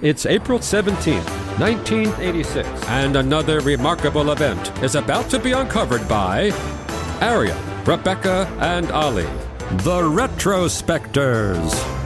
It's April 17th, 1986, and another remarkable event is about to be uncovered by Arion, Rebecca, and Olly, the Retrospectors.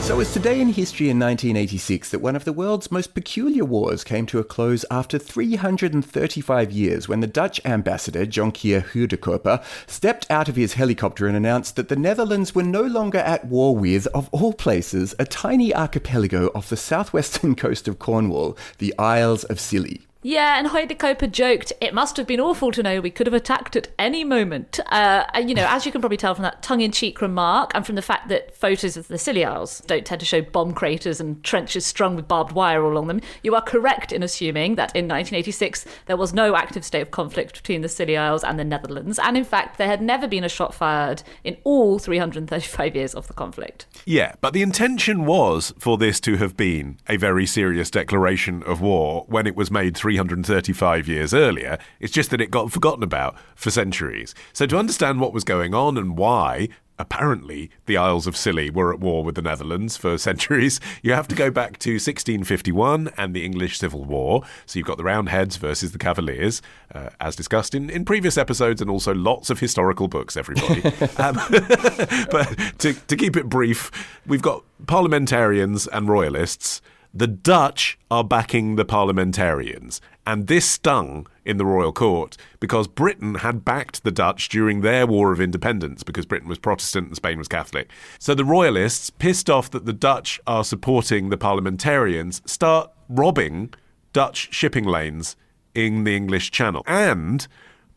So it's today in history in 1986 that one of the world's most peculiar wars came to a close after 335 years when the Dutch ambassador, Jonkheer Houdekoper, stepped out of his helicopter and announced that the Netherlands were no longer at war with, of all places, a tiny archipelago off the southwestern coast of Cornwall, the Isles of Scilly. Yeah, and Houdekoper joked, it must have been awful to know we could have attacked at any moment. As you can probably tell from that tongue-in-cheek remark and from the fact that photos of the Scilly Isles don't tend to show bomb craters and trenches strung with barbed wire all along them, you are correct in assuming that in 1986 there was no active state of conflict between the Scilly Isles and the Netherlands, and in fact there had never been a shot fired in all 335 years of the conflict. Yeah, but the intention was for this to have been a very serious declaration of war when it was made 335 years earlier. It's just that it got forgotten about for centuries. So to understand what was going on and why, apparently, the Isles of Scilly were at war with the Netherlands for centuries, you have to go back to 1651 and the English Civil War. So you've got the Roundheads versus the Cavaliers, as discussed in previous episodes, and also lots of historical books, everybody. But to keep it brief, we've got parliamentarians and Royalists. The Dutch are backing the parliamentarians, and this stung in the royal court because Britain had backed the Dutch during their War of Independence because Britain was Protestant and Spain was Catholic. So the Royalists, pissed off that the Dutch are supporting the parliamentarians, start robbing Dutch shipping lanes in the English Channel and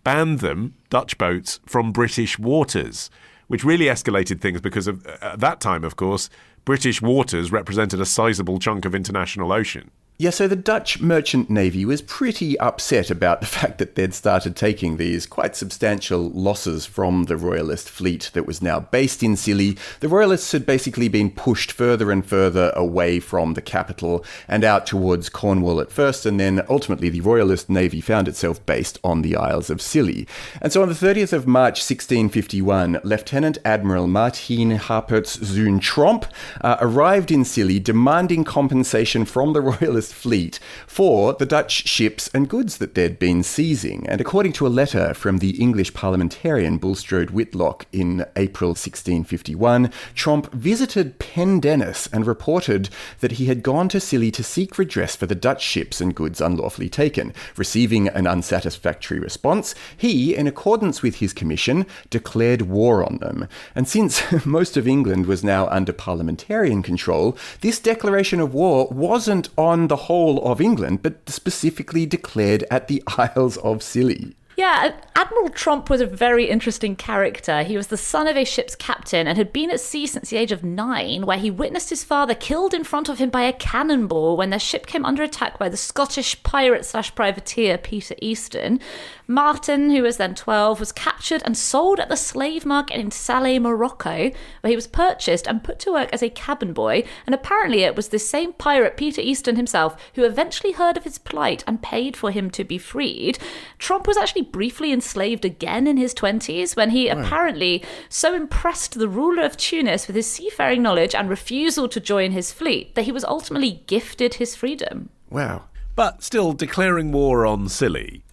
ban them, Dutch boats, from British waters, which really escalated things because at that time, of course, British waters represented a sizable chunk of international ocean. Yeah, so the Dutch merchant navy was pretty upset about the fact that they'd started taking these quite substantial losses from the Royalist fleet that was now based in Scilly. The Royalists had basically been pushed further and further away from the capital and out towards Cornwall at first, and then ultimately the Royalist navy found itself based on the Isles of Scilly. And so on the 30th of March 1651, Lieutenant Admiral Martin Hapert's Zoon Tromp arrived in Scilly demanding compensation from the Royalist fleet for the Dutch ships and goods that they'd been seizing. And according to a letter from the English parliamentarian Bulstrode Whitlock in April 1651, Tromp visited Pendennis and reported that he had gone to Scilly to seek redress for the Dutch ships and goods unlawfully taken. Receiving an unsatisfactory response, he, in accordance with his commission, declared war on them. And since most of England was now under parliamentarian control, this declaration of war wasn't on the whole of England, but specifically declared at the Isles of Scilly. Yeah, Admiral Tromp was a very interesting character. He was the son of a ship's captain and had been at sea since the age of 9, where he witnessed his father killed in front of him by a cannonball when their ship came under attack by the Scottish pirate/privateer Peter Easton. Martin, who was then 12, was captured and sold at the slave market in Salé, Morocco, where he was purchased and put to work as a cabin boy, and apparently it was this same pirate, Peter Easton himself, who eventually heard of his plight and paid for him to be freed. Tromp was actually briefly enslaved again in his 20s when he apparently so impressed the ruler of Tunis with his seafaring knowledge and refusal to join his fleet that he was ultimately gifted his freedom. Wow. But still, declaring war on Scilly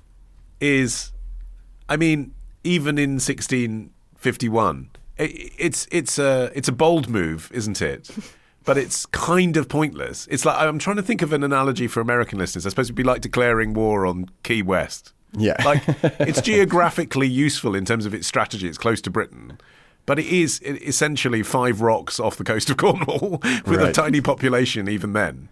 is, I mean, even in 1651, it's a bold move, isn't it? But it's kind of pointless. It's like, I'm trying to think of an analogy for American listeners. I suppose it'd be like declaring war on Key West. Yeah. Like, it's geographically useful in terms of its strategy. It's close to Britain. But it is essentially 5 rocks off the coast of Cornwall with a tiny population even then.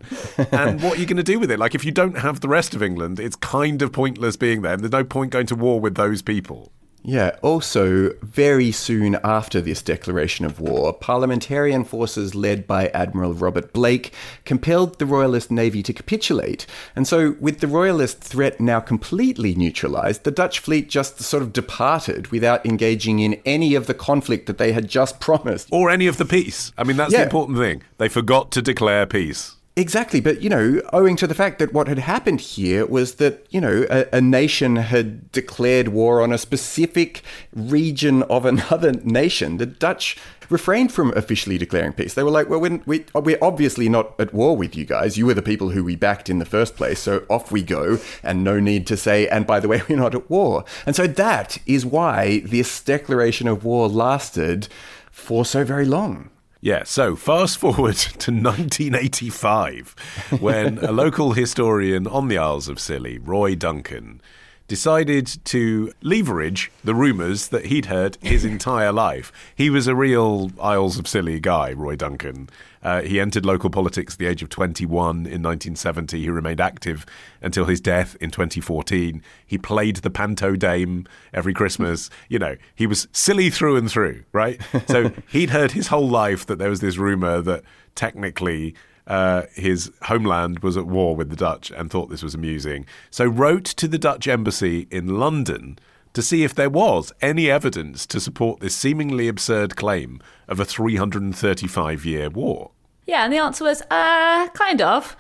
And what are you going to do with it? Like, if you don't have the rest of England, it's kind of pointless being there. There's no point going to war with those people. Yeah, also, very soon after this declaration of war, parliamentarian forces led by Admiral Robert Blake compelled the Royalist Navy to capitulate. And so, with the Royalist threat now completely neutralised, the Dutch fleet just sort of departed without engaging in any of the conflict that they had just promised. Or any of the peace. I mean, that's the important thing. They forgot to declare peace. Exactly. But, owing to the fact that what had happened here was that, a nation had declared war on a specific region of another nation, the Dutch refrained from officially declaring peace. They were like, well, we're obviously not at war with you guys. You were the people who we backed in the first place. So off we go, and no need to say, and by the way, we're not at war. And so that is why this declaration of war lasted for so very long. Yeah, so fast forward to 1985, when a local historian on the Isles of Scilly, Roy Duncan, decided to leverage the rumours that he'd heard his entire life. He was a real Isles of Scilly guy, Roy Duncan. He entered local politics at the age of 21 in 1970. He remained active until his death in 2014. He played the panto dame every Christmas. He was silly through and through, right? So he'd heard his whole life that there was this rumour that technically his homeland was at war with the Dutch and thought this was amusing. So wrote to the Dutch embassy in London to see if there was any evidence to support this seemingly absurd claim of a 335-year war. Yeah, and the answer was, kind of.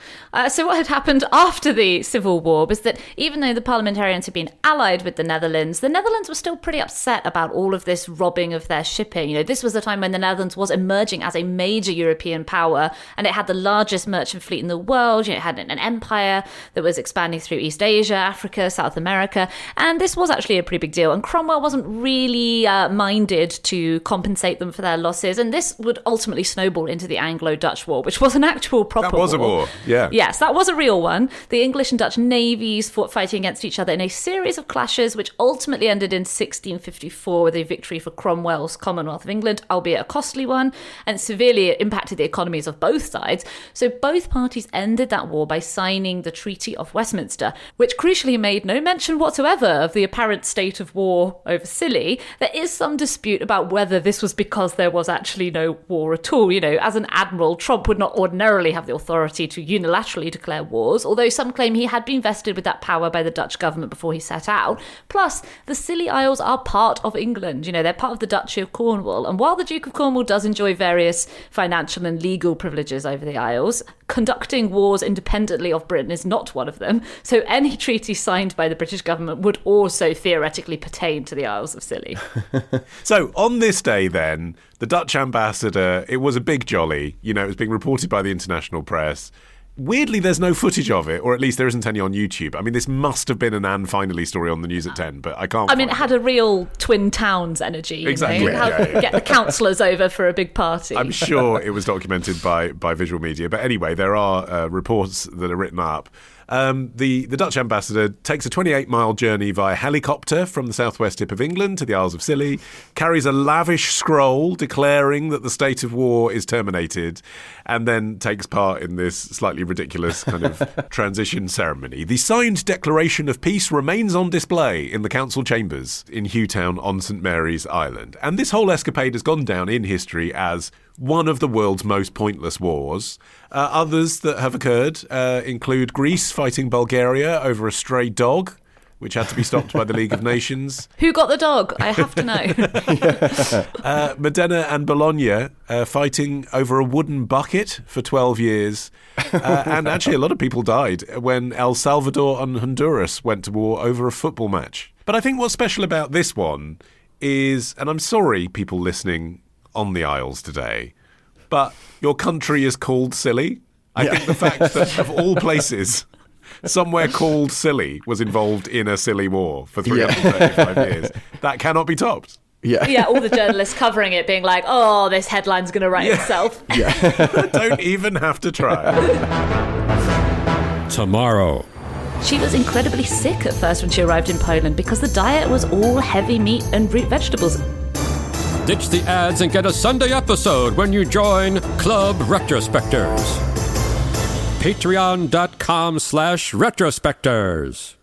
So what had happened after the Civil War was that even though the parliamentarians had been allied with the Netherlands were still pretty upset about all of this robbing of their shipping. This was the time when the Netherlands was emerging as a major European power, and it had the largest merchant fleet in the world. It had an empire that was expanding through East Asia, Africa, South America, and this was actually a pretty big deal. And Cromwell wasn't really minded to compensate them for their losses, and this would ultimately snowball into the Anglo-Dutch War, which was an actual proper war. That was a war, yeah. Yes, that was a real one. The English and Dutch navies fought fighting against each other in a series of clashes, which ultimately ended in 1654 with a victory for Cromwell's Commonwealth of England, albeit a costly one, and severely impacted the economies of both sides. So both parties ended that war by signing the Treaty of Westminster, which crucially made no mention whatsoever of the apparent state of war over Scilly. There is some dispute about whether this was because there was actually no war at all. As an admiral, Trump would not ordinarily have the authority to unilaterally declare wars, although some claim he had been vested with that power by the Dutch government before he set out. Plus, the Scilly Isles are part of England. They're part of the Duchy of Cornwall. And while the Duke of Cornwall does enjoy various financial and legal privileges over the Isles, conducting wars independently of Britain is not one of them. So any treaty signed by the British government would also theoretically pertain to the Isles of Scilly. So on this day then, the Dutch ambassador, it was a big jolly. It was being reported by the international press. Weirdly, there's no footage of it, or at least there isn't any on YouTube. I mean, this must have been an Anne Finally story on the News at 10, but I can't it had a real Twin Towns energy. Exactly. Get the councillors over for a big party. I'm sure it was documented by visual media. But anyway, there are reports that are written up. The Dutch ambassador takes a 28-mile journey via helicopter from the southwest tip of England to the Isles of Scilly, carries a lavish scroll declaring that the state of war is terminated, and then takes part in this slightly ridiculous kind of transition ceremony. The signed declaration of peace remains on display in the council chambers in Hewtown on St Mary's Island. And this whole escapade has gone down in history as one of the world's most pointless wars. Others that have occurred include Greece fighting Bulgaria over a stray dog, which had to be stopped by the League of Nations. Who got the dog? I have to know. Modena and Bologna fighting over a wooden bucket for 12 years. And actually, a lot of people died when El Salvador and Honduras went to war over a football match. But I think what's special about this one is, and I'm sorry, people listening on the Isles today, but your country is called Scilly. I think the fact that of all places, somewhere called Scilly was involved in a Scilly war for 335 years, that cannot be topped. Yeah, all the journalists covering it being like, oh, this headline's going to write itself. Don't even have to try. Tomorrow. She was incredibly sick at first when she arrived in Poland because the diet was all heavy meat and root vegetables. Ditch the ads and get a Sunday episode when you join Club Retrospectors. Patreon.com/Retrospectors.